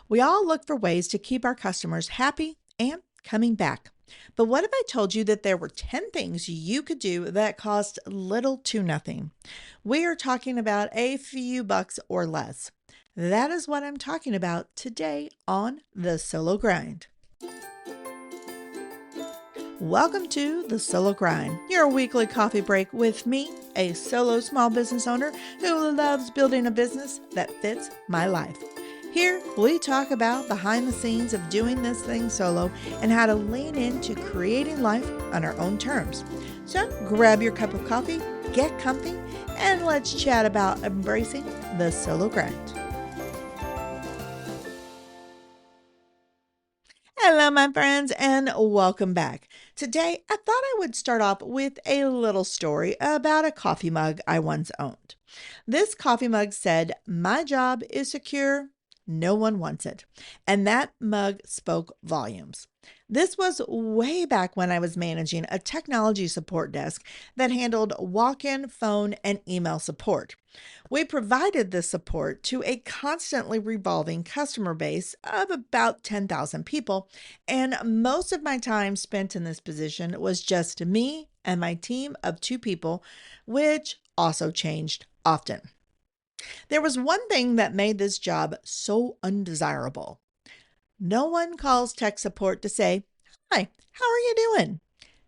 We all look for ways to keep our customers happy and coming back. But what if I told you that there were 10 things you could do that cost little to nothing? We are talking about a few bucks or less. That is what I'm talking about today on The Solo Grind. Welcome to The Solo Grind, your weekly coffee break with me, a solo small business owner who loves building a business that fits my life. Here, we talk about behind the scenes of doing this thing solo and how to lean into creating life on our own terms. So grab your cup of coffee, get comfy, and let's chat about embracing the solo grind. Hello, my friends, and welcome back. Today, I thought I would start off with a little story about a coffee mug I once owned. This coffee mug said, "My job is secure. No one wants it." And that mug spoke volumes. This was way back when I was managing a technology support desk that handled walk-in, phone, and email support. We provided this support to a constantly revolving customer base of about 10,000 people, and most of my time spent in this position was just me and my team of 2 people, which also changed often. There was one thing that made this job so undesirable. No one calls tech support to say, "Hi, how are you doing?"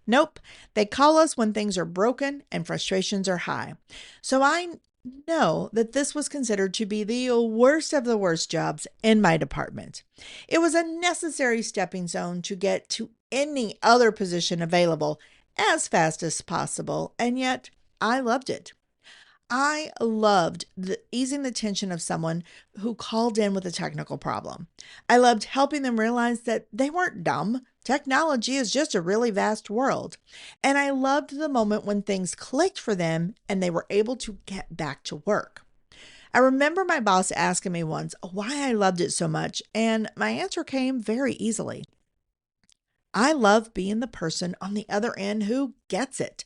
Nope, they call us when things are broken and frustrations are high. So I know that this was considered to be the worst of the worst jobs in my department. It was a necessary stepping stone to get to any other position available as fast as possible, and yet I loved it. I loved easing the tension of someone who called in with a technical problem. I loved helping them realize that they weren't dumb. Technology is just a really vast world. And I loved the moment when things clicked for them and they were able to get back to work. I remember my boss asking me once why I loved it so much, and my answer came very easily. I love being the person on the other end who gets it.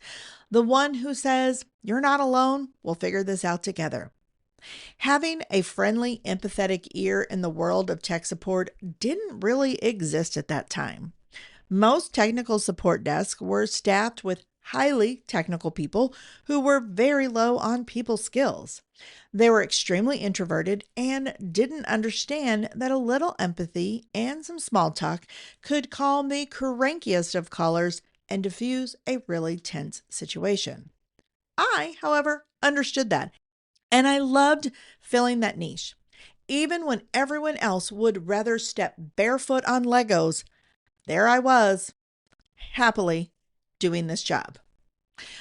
The one who says, "You're not alone, we'll figure this out together." Having a friendly, empathetic ear in the world of tech support didn't really exist at that time. Most technical support desks were staffed with highly technical people who were very low on people skills. They were extremely introverted and didn't understand that a little empathy and some small talk could calm the crankiest of callers and diffuse a really tense situation. I, however, understood that, and I loved filling that niche. Even when everyone else would rather step barefoot on Legos, there I was, happily doing this job.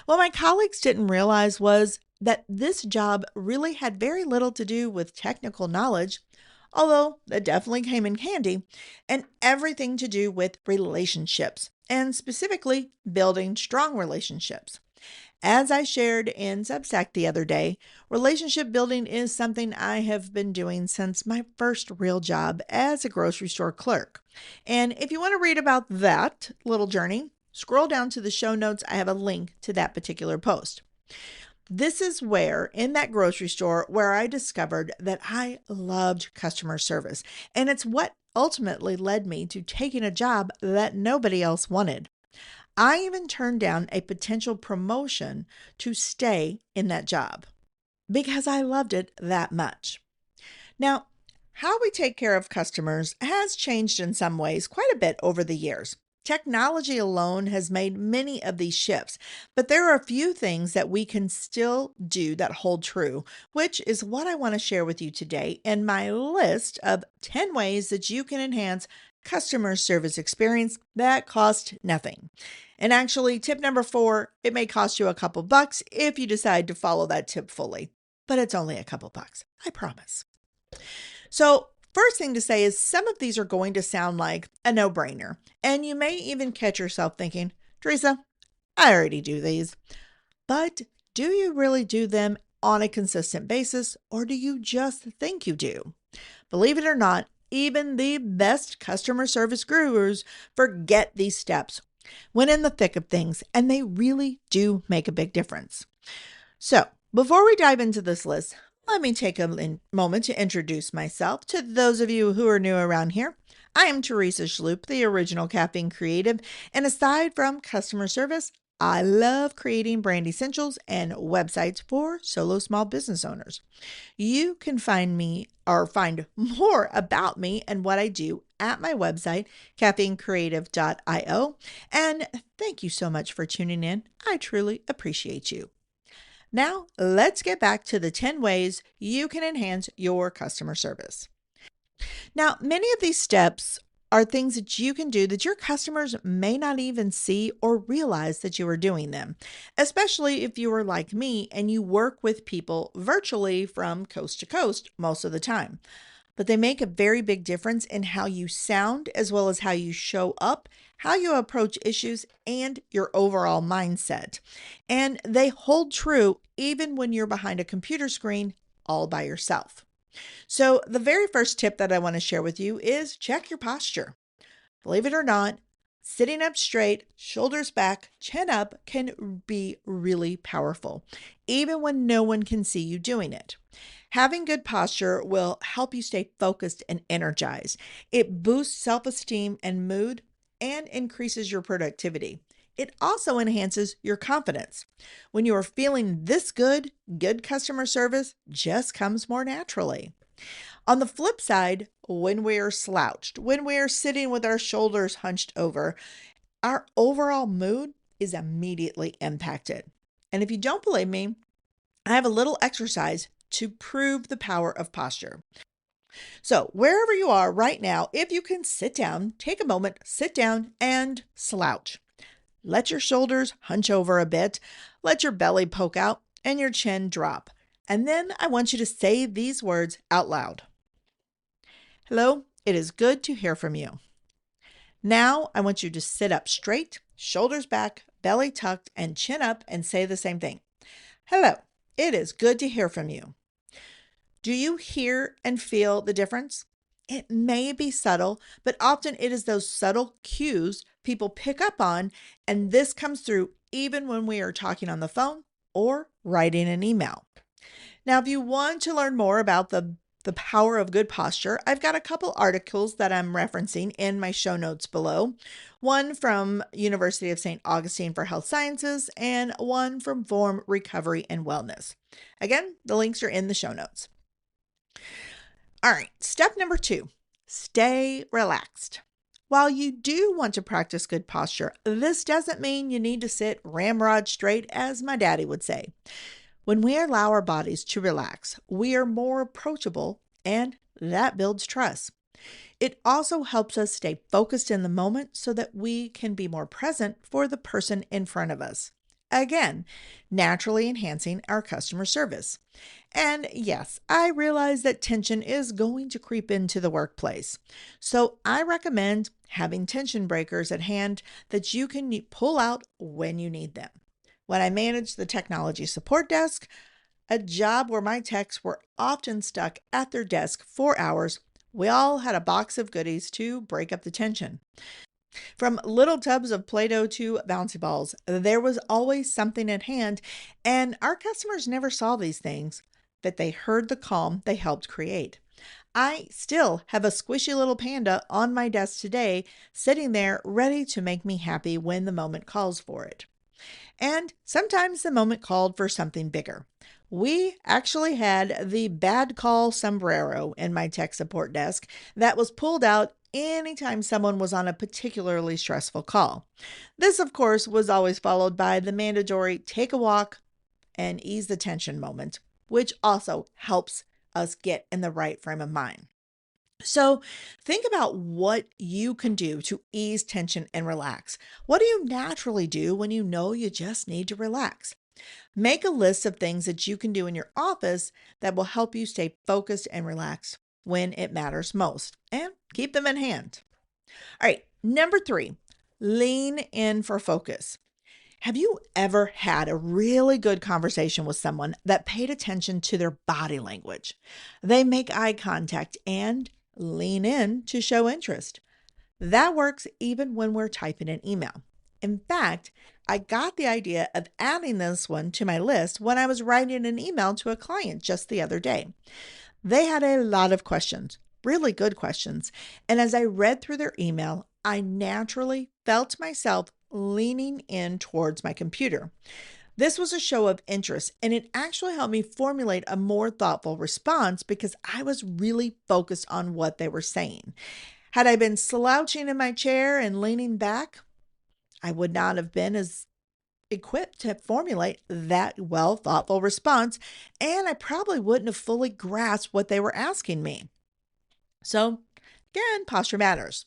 What my colleagues didn't realize was that this job really had very little to do with technical knowledge, although that definitely came in handy, and everything to do with relationships, and specifically building strong relationships. As I shared in Substack the other day, relationship building is something I have been doing since my first real job as a grocery store clerk. And if you want to read about that little journey, scroll down to the show notes. I have a link to that particular post. This is where, in that grocery store, where I discovered that I loved customer service. And it's what ultimately led me to taking a job that nobody else wanted. I even turned down a potential promotion to stay in that job because I loved it that much. Now, how we take care of customers has changed in some ways quite a bit over the years. Technology alone has made many of these shifts, but there are a few things that we can still do that hold true, which is what I want to share with you today in my list of 10 ways that you can enhance customer service experience that cost nothing. And actually, tip number 4, it may cost you a couple bucks if you decide to follow that tip fully, but it's only a couple bucks, I promise. So, first thing to say is some of these are going to sound like a no-brainer, and you may even catch yourself thinking, "Teresa, I already do these." But do you really do them on a consistent basis, or do you just think you do? Believe it or not, even the best customer service gurus forget these steps when in the thick of things, and they really do make a big difference. So, before we dive into this list, Let me take a moment to introduce myself to those of you who are new around here. I am Teresa Schloop, the original caffeine creative, and aside from customer service, I love creating brand essentials and websites for solo small business owners. You can find me or find more about me and what I do at my website, caffeinecreative.io. And thank you so much for tuning in. I truly appreciate you. Now, let's get back to the 10 ways you can enhance your customer service. Now, many of these steps are things that you can do that your customers may not even see or realize that you are doing them, especially if you are like me and you work with people virtually from coast to coast most of the time. But they make a very big difference in how you sound, as well as how you show up, how you approach issues, and your overall mindset. And they hold true even when you're behind a computer screen all by yourself. So, the very first tip that I want to share with you is check your posture. Believe it or not, sitting up straight, shoulders back, chin up can be really powerful, even when no one can see you doing it. Having good posture will help you stay focused and energized. It boosts self esteem and mood and increases your productivity. It also enhances your confidence. When you are feeling this good, good customer service just comes more naturally. On the flip side, when we are slouched, when we are sitting with our shoulders hunched over, our overall mood is immediately impacted. And if you don't believe me, I have a little exercise to prove the power of posture. So, wherever you are right now, if you can sit down, take a moment, sit down and slouch. Let your shoulders hunch over a bit, let your belly poke out, and your chin drop. And then I want you to say these words out loud. Hello, it is good to hear from you. Now I want you to sit up straight, shoulders back, belly tucked, and chin up, and say the same thing. Hello, it is good to hear from you. Do you hear and feel the difference? It may be subtle, but often it is those subtle cues people pick up on, and this comes through even when we are talking on the phone or writing an email. Now, if you want to learn more about the power of good posture, I've got a couple articles that I'm referencing in my show notes below. One from University of St. Augustine for Health Sciences and one from Form Recovery and Wellness. Again, the links are in the show notes. All right, step number 2, stay relaxed. While you do want to practice good posture, this doesn't mean you need to sit ramrod straight, as my daddy would say. When we allow our bodies to relax, we are more approachable, and that builds trust. It also helps us stay focused in the moment so that we can be more present for the person in front of us. Again, naturally enhancing our customer service. And yes, I realize that tension is going to creep into the workplace. So I recommend having tension breakers at hand that you can pull out when you need them. When I managed the technology support desk, a job where my techs were often stuck at their desk for hours, we all had a box of goodies to break up the tension. From little tubs of play-doh to bouncy balls, there was always something at hand, and our customers never saw these things, but they heard the calm they helped create. I still have a squishy little panda on my desk today, sitting there ready to make me happy when the moment calls for it. And sometimes the moment called for something bigger. We actually had the bad call sombrero in my tech support desk that was pulled out anytime someone was on a particularly stressful call. This, of course, was always followed by the mandatory take a walk and ease the tension moment, which also helps us get in the right frame of mind. So think about what you can do to ease tension and relax. What do you naturally do when you know you just need to relax? Make a list of things that you can do in your office that will help you stay focused and relaxed when it matters most, and keep them in hand. All right, number 3, lean in for focus. Have you ever had a really good conversation with someone that paid attention to their body language? They make eye contact and lean in to show interest. That works even when we're typing an email. In fact, I got the idea of adding this one to my list when I was writing an email to a client just the other day. They had a lot of questions, really good questions. And as I read through their email, I naturally felt myself leaning in towards my computer. This was a show of interest, and it actually helped me formulate a more thoughtful response because I was really focused on what they were saying. Had I been slouching in my chair and leaning back, I would not have been as equipped to formulate that well thoughtful response, and I probably wouldn't have fully grasped what they were asking me. So, again, posture matters.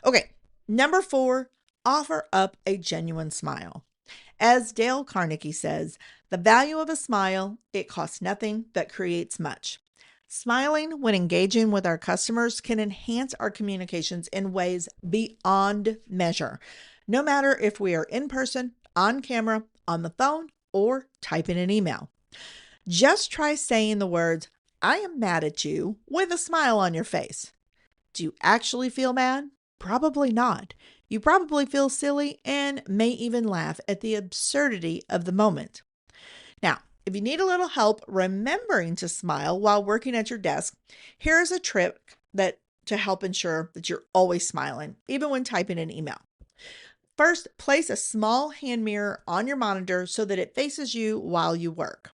Okay, number 4, offer up a genuine smile. As Dale Carnegie says, the value of a smile, it costs nothing but creates much. Smiling when engaging with our customers can enhance our communications in ways beyond measure, no matter if we are in person, on camera, on the phone, or typing an email. Just try saying the words, "I am mad at you," with a smile on your face. Do you actually feel mad? Probably not. You probably feel silly and may even laugh at the absurdity of the moment. Now, if you need a little help remembering to smile while working at your desk, here's a trick that to help ensure that you're always smiling, even when typing an email. First, place a small hand mirror on your monitor so that it faces you while you work.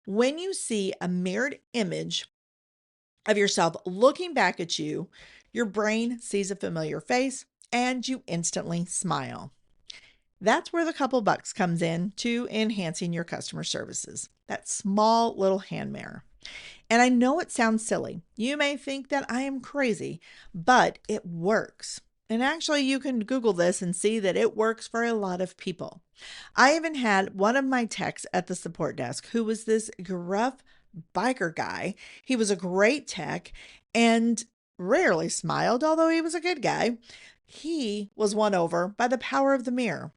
When you see a mirrored image of yourself looking back at you, your brain sees a familiar face and you instantly smile. That's where the couple bucks comes in to enhancing your customer services. That small little hand mirror. And I know it sounds silly. You may think that I am crazy, but it works. And actually, you can Google this and see that it works for a lot of people. I even had one of my techs at the support desk who was this gruff biker guy. He was a great tech and rarely smiled, although he was a good guy. He was won over by the power of the mirror.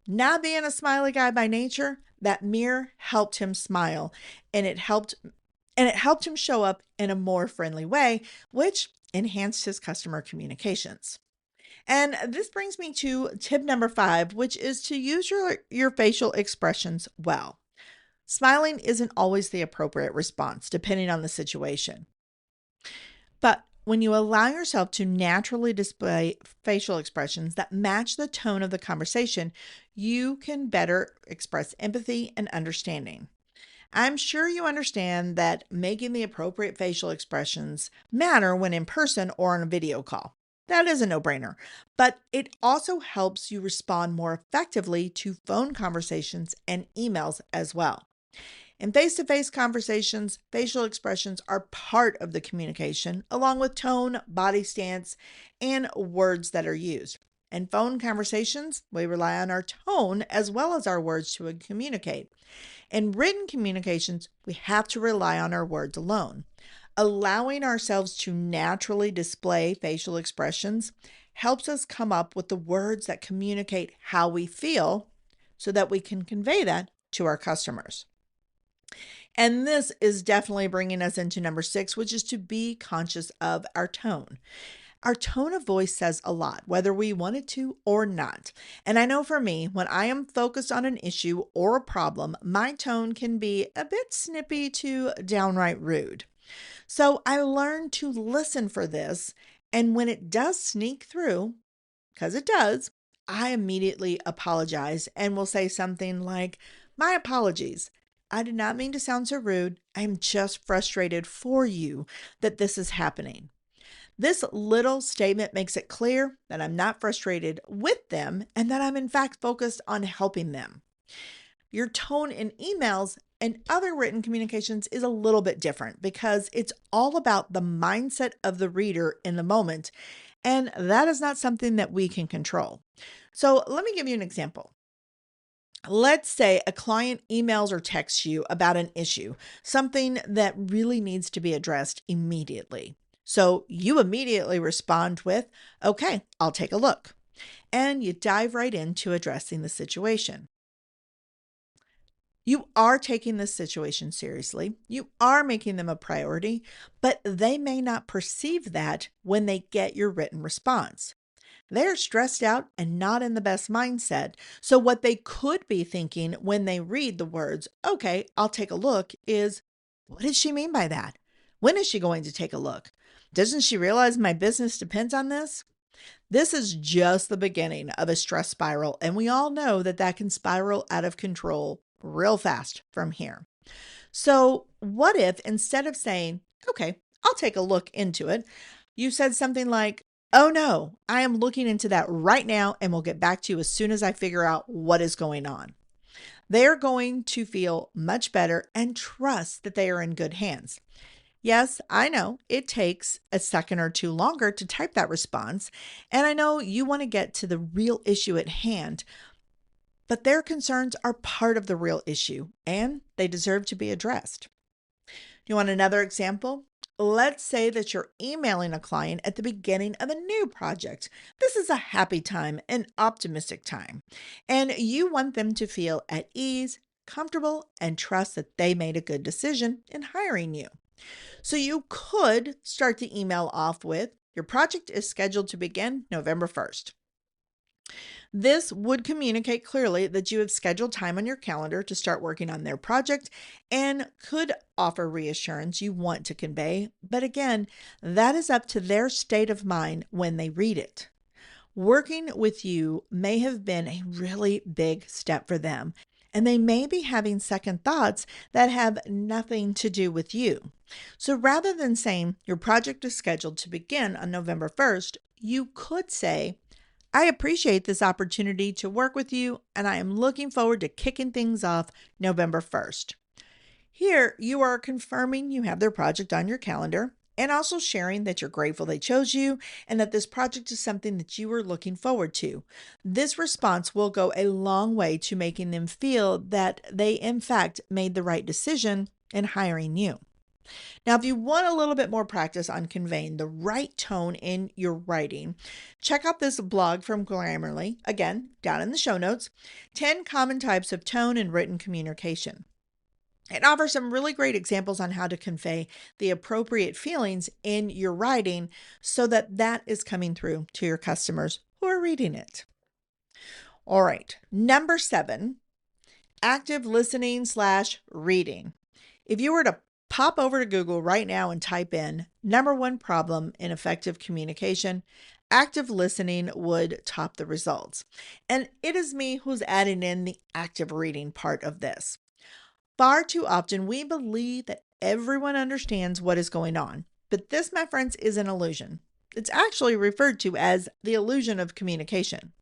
Not being a smiley guy by nature, that mirror helped him smile, and it helped him show up in a more friendly way, which enhanced his customer communications. And this brings me to tip number 5, which is to use your facial expressions well. Smiling isn't always the appropriate response, depending on the situation. But when you allow yourself to naturally display facial expressions that match the tone of the conversation, you can better express empathy and understanding. I'm sure you understand that making the appropriate facial expressions matter when in person or on a video call. That is a no-brainer, but it also helps you respond more effectively to phone conversations and emails as well. In face-to-face conversations, facial expressions are part of the communication, along with tone, body stance, and words that are used. In phone conversations, we rely on our tone as well as our words to communicate. In written communications, we have to rely on our words alone. Allowing ourselves to naturally display facial expressions helps us come up with the words that communicate how we feel so that we can convey that to our customers. And this is definitely bringing us into number 6, which is to be conscious of our tone. Our tone of voice says a lot, whether we want it to or not. And I know for me, when I am focused on an issue or a problem, my tone can be a bit snippy to downright rude. So I learned to listen for this. And when it does sneak through, because it does, I immediately apologize and will say something like, "My apologies. I did not mean to sound so rude. I am just frustrated for you that this is happening." This little statement makes it clear that I'm not frustrated with them and that I'm in fact focused on helping them. Your tone in emails and other written communications is a little bit different because it's all about the mindset of the reader in the moment, and that is not something that we can control. So let me give you an example. Let's say a client emails or texts you about an issue, something that really needs to be addressed immediately. So you immediately respond with, "Okay, I'll take a look." And you dive right into addressing the situation. You are taking this situation seriously. You are making them a priority, but they may not perceive that when they get your written response. They're stressed out and not in the best mindset. So, what they could be thinking when they read the words, okay, I'll take a look, is what does she mean by that? When is she going to take a look? Doesn't she realize my business depends on this? This is just the beginning of a stress spiral, and we all know that that can spiral out of control real fast from here. So, what if instead of saying, okay, I'll take a look into it, you said something like, oh no, I am looking into that right now and will get back to you as soon as I figure out what is going on. They're going to feel much better and trust that they are in good hands. Yes, I know it takes a second or two longer to type that response, and I know you want to get to the real issue at hand, but their concerns are part of the real issue and they deserve to be addressed. You want another example? Let's say that you're emailing a client at the beginning of a new project. This is a happy time, an optimistic time, and you want them to feel at ease, comfortable, and trust that they made a good decision in hiring you. So you could start the email off with, your project is scheduled to begin November 1st. This would communicate clearly that you have scheduled time on your calendar to start working on their project and could offer reassurance you want to convey. But again, that is up to their state of mind when they read it. Working with you may have been a really big step for them, and they may be having second thoughts that have nothing to do with you. So rather than saying your project is scheduled to begin on November 1st, you could say, I appreciate this opportunity to work with you, and I am looking forward to kicking things off November 1st. Here, you are confirming you have their project on your calendar and also sharing that you're grateful they chose you and that this project is something that you are looking forward to. This response will go a long way to making them feel that they, in fact, made the right decision in hiring you. Now, if you want a little bit more practice on conveying the right tone in your writing, check out this blog from Grammarly, again, down in the show notes, 10 common types of tone in written communication. It offers some really great examples on how to convey the appropriate feelings in your writing so that that is coming through to your customers who are reading it. All right, number 7, active listening/reading. If you were to pop over to Google right now and type in number 1 problem in effective communication, active listening would top the results. And it is me who's adding in the active reading part of this. Far too often, we believe that everyone understands what is going on, but this, my friends, is an illusion. It's actually referred to as the illusion of communication.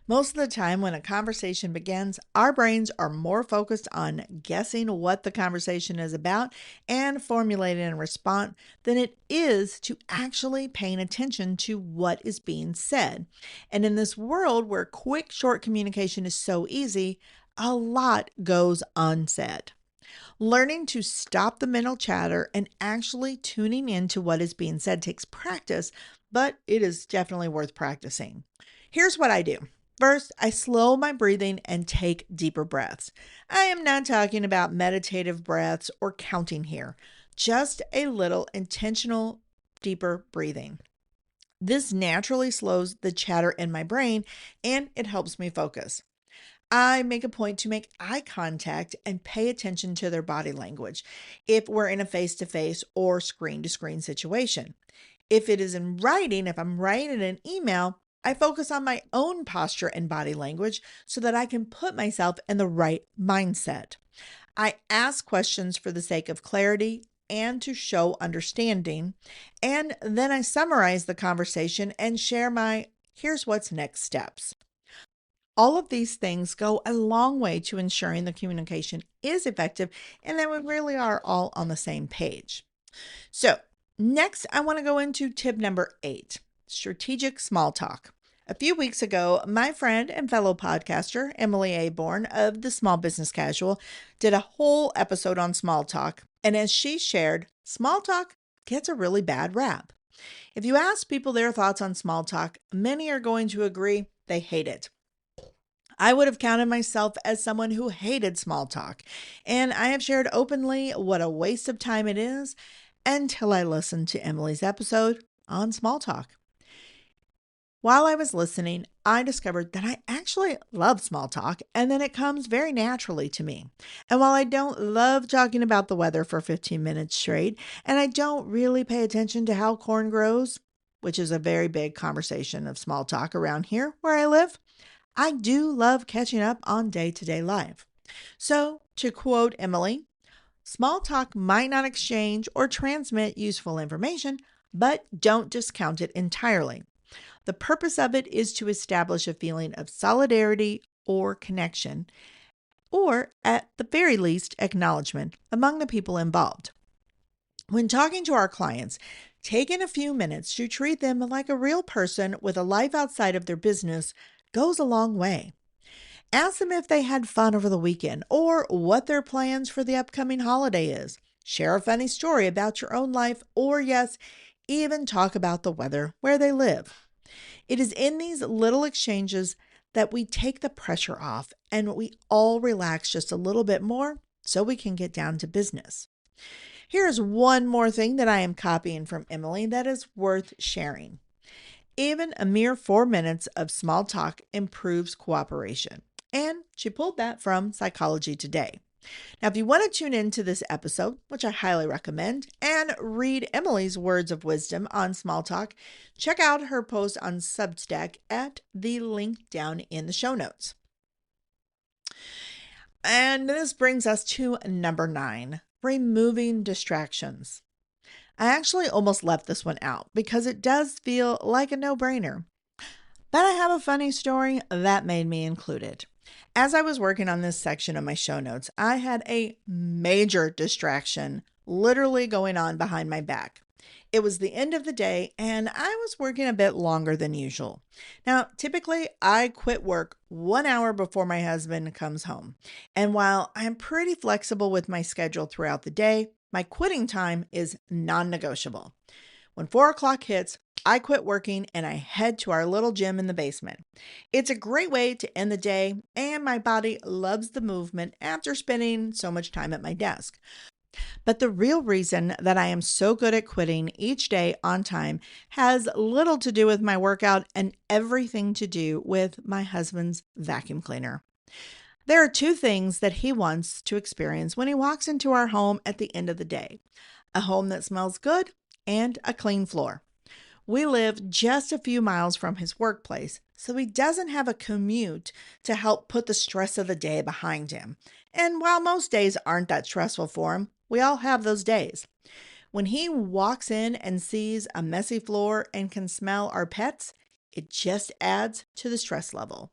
Most of the time, when a conversation begins, our brains are more focused on guessing what the conversation is about and formulating a response than it is to actually paying attention to what is being said. And in this world where quick, short communication is so easy, a lot goes unsaid. Learning to stop the mental chatter and actually tuning into what is being said takes practice, but it is definitely worth practicing. Here's what I do. First, I slow my breathing and take deeper breaths. I am not talking about meditative breaths or counting here, just a little intentional, deeper breathing. This naturally slows the chatter in my brain and it helps me focus. I make a point to make eye contact and pay attention to their body language if we're in a face-to-face or screen-to-screen situation. If it is in writing, if I'm writing an email, I focus on my own posture and body language so that I can put myself in the right mindset. I ask questions for the sake of clarity and to show understanding, and then I summarize the conversation and share my here's what's next steps. All of these things go a long way to ensuring the communication is effective and that we really are all on the same page. So, next, I want to go into tip number 8, strategic small talk. A few weeks ago, my friend and fellow podcaster, Emily A. Bourne of the Small Business Casual, did a whole episode on small talk. And as she shared, small talk gets a really bad rap. If you ask people their thoughts on small talk, many are going to agree they hate it. I would have counted myself as someone who hated small talk, and I have shared openly what a waste of time it is until I listened to Emily's episode on small talk. While I was listening, I discovered that I actually love small talk and that it comes very naturally to me. And while I don't love talking about the weather for 15 minutes straight, and I don't really pay attention to how corn grows, which is a very big conversation of small talk around here where I live, I do love catching up on day to day life. So, to quote Emily, small talk might not exchange or transmit useful information, but don't discount it entirely. The purpose of it is to establish a feeling of solidarity or connection, or at the very least, acknowledgement among the people involved. When talking to our clients, taking a few minutes to treat them like a real person with a life outside of their business goes a long way. Ask them if they had fun over the weekend or what their plans for the upcoming holiday is. Share a funny story about your own life, or yes, even talk about the weather where they live. It is in these little exchanges that we take the pressure off and we all relax just a little bit more so we can get down to business. Here's one more thing that I am copying from Emily that is worth sharing. Even a mere 4 minutes of small talk improves cooperation. And she pulled that from Psychology Today. Now, if you want to tune into this episode, which I highly recommend, and read Emily's words of wisdom on small talk, check out her post on Substack at the link down in the show notes. And this brings us to number 9, removing distractions. I actually almost left this one out because it does feel like a no-brainer. But I have a funny story that made me include it. As I was working on this section of my show notes, I had a major distraction literally going on behind my back. It was the end of the day and I was working a bit longer than usual. Now, typically I quit work 1 hour before my husband comes home. And while I'm pretty flexible with my schedule throughout the day, my quitting time is non-negotiable. When 4 o'clock hits, I quit working and I head to our little gym in the basement. It's a great way to end the day, and my body loves the movement after spending so much time at my desk. But the real reason that I am so good at quitting each day on time has little to do with my workout and everything to do with my husband's vacuum cleaner. There are two things that he wants to experience when he walks into our home at the end of the day: a home that smells good and a clean floor. We live just a few miles from his workplace, so he doesn't have a commute to help put the stress of the day behind him. And while most days aren't that stressful for him, we all have those days. When he walks in and sees a messy floor and can smell our pets, it just adds to the stress level.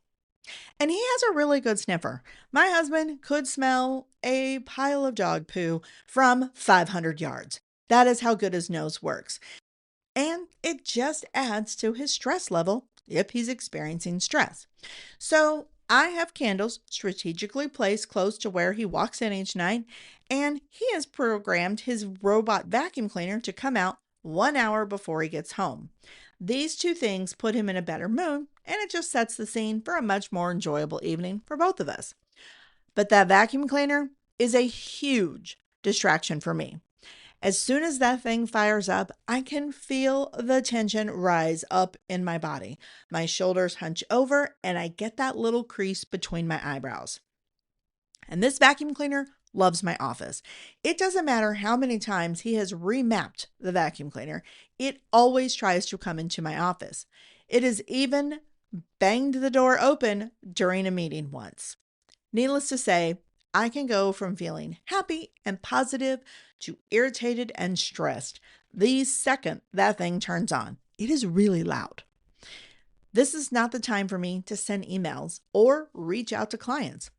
And he has a really good sniffer. My husband could smell a pile of dog poo from 500 yards. That is how good his nose works. And it just adds to his stress level if he's experiencing stress. So I have candles strategically placed close to where he walks in each night, and he has programmed his robot vacuum cleaner to come out 1 hour before he gets home. These two things put him in a better mood, and it just sets the scene for a much more enjoyable evening for both of us. But that vacuum cleaner is a huge distraction for me. As soon as that thing fires up, I can feel the tension rise up in my body. My shoulders hunch over and I get that little crease between my eyebrows. And this vacuum cleaner loves my office. It doesn't matter how many times he has remapped the vacuum cleaner, it always tries to come into my office. It has even banged the door open during a meeting once. Needless to say, I can go from feeling happy and positive to irritated and stressed the second that thing turns on. It is really loud. This is not the time for me to send emails or reach out to clients.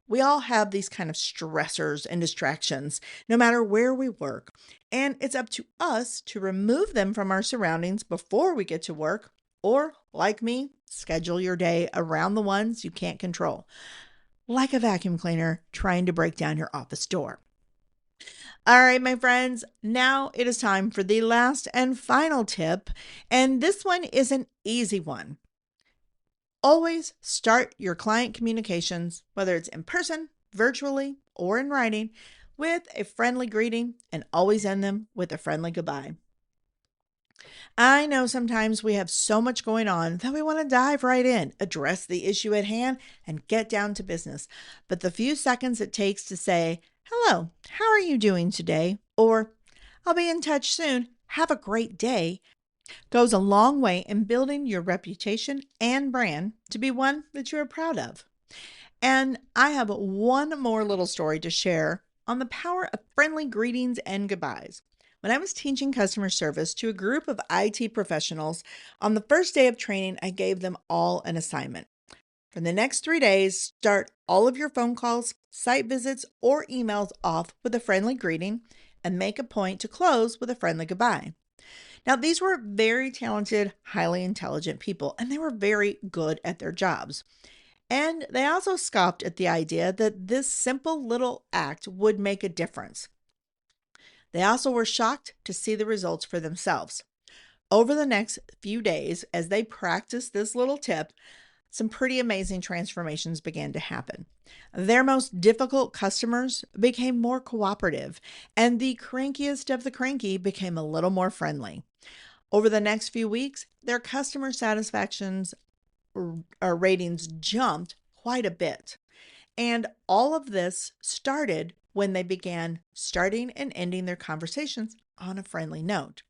We all have these kind of stressors and distractions, no matter where we work, and it's up to us to remove them from our surroundings before we get to work, or, like me, schedule your day around the ones you can't control, like a vacuum cleaner trying to break down your office door. All right, my friends, now it is time for the last and final tip, and this one is an easy one. Always start your client communications, whether it's in person, virtually, or in writing, with a friendly greeting, and always end them with a friendly goodbye. I know sometimes we have so much going on that we want to dive right in, address the issue at hand, and get down to business. But the few seconds it takes to say, "Hello, how are you doing today?" or "I'll be in touch soon, have a great day," goes a long way in building your reputation and brand to be one that you are proud of. And I have one more little story to share on the power of friendly greetings and goodbyes. When I was teaching customer service to a group of IT professionals, on the first day of training, I gave them all an assignment. For the next 3 days, start all of your phone calls, site visits, or emails off with a friendly greeting and make a point to close with a friendly goodbye. Now, these were very talented, highly intelligent people, and they were very good at their jobs. And they also scoffed at the idea that this simple little act would make a difference. They also were shocked to see the results for themselves. Over the next few days, as they practiced this little tip, some pretty amazing transformations began to happen. Their most difficult customers became more cooperative, and the crankiest of the cranky became a little more friendly. Over the next few weeks, their customer satisfactions ratings jumped quite a bit. And all of this started when they began starting and ending their conversations on a friendly note.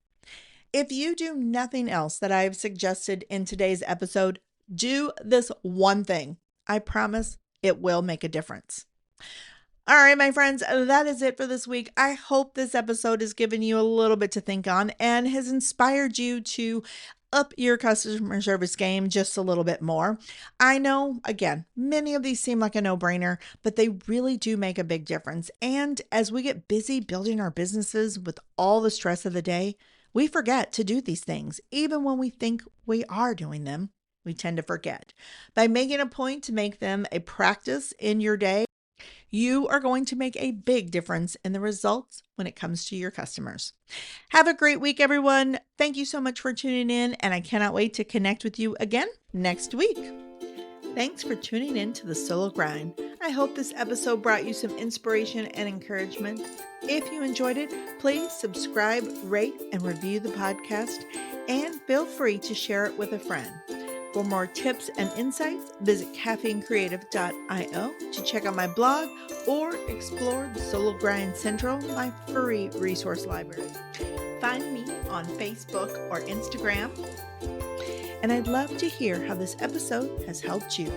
If you do nothing else that I've suggested in today's episode, do this one thing. I promise it will make a difference. All right, my friends, that is it for this week. I hope this episode has given you a little bit to think on and has inspired you to up your customer service game just a little bit more. I know, again, many of these seem like a no-brainer, but they really do make a big difference. And as we get busy building our businesses with all the stress of the day, we forget to do these things. Even when we think we are doing them, we tend to forget. By making a point to make them a practice in your day, you are going to make a big difference in the results when it comes to your customers. Have a great week, everyone. Thank you so much for tuning in, and I cannot wait to connect with you again next week. Thanks for tuning in to the Solo Grind. I hope this episode brought you some inspiration and encouragement. If you enjoyed it, please subscribe, rate, and review the podcast, and feel free to share it with a friend. For more tips and insights, visit caffeinecreative.io to check out my blog or explore the Solo Grind Central, my free resource library. Find me on Facebook or Instagram, and I'd love to hear how this episode has helped you.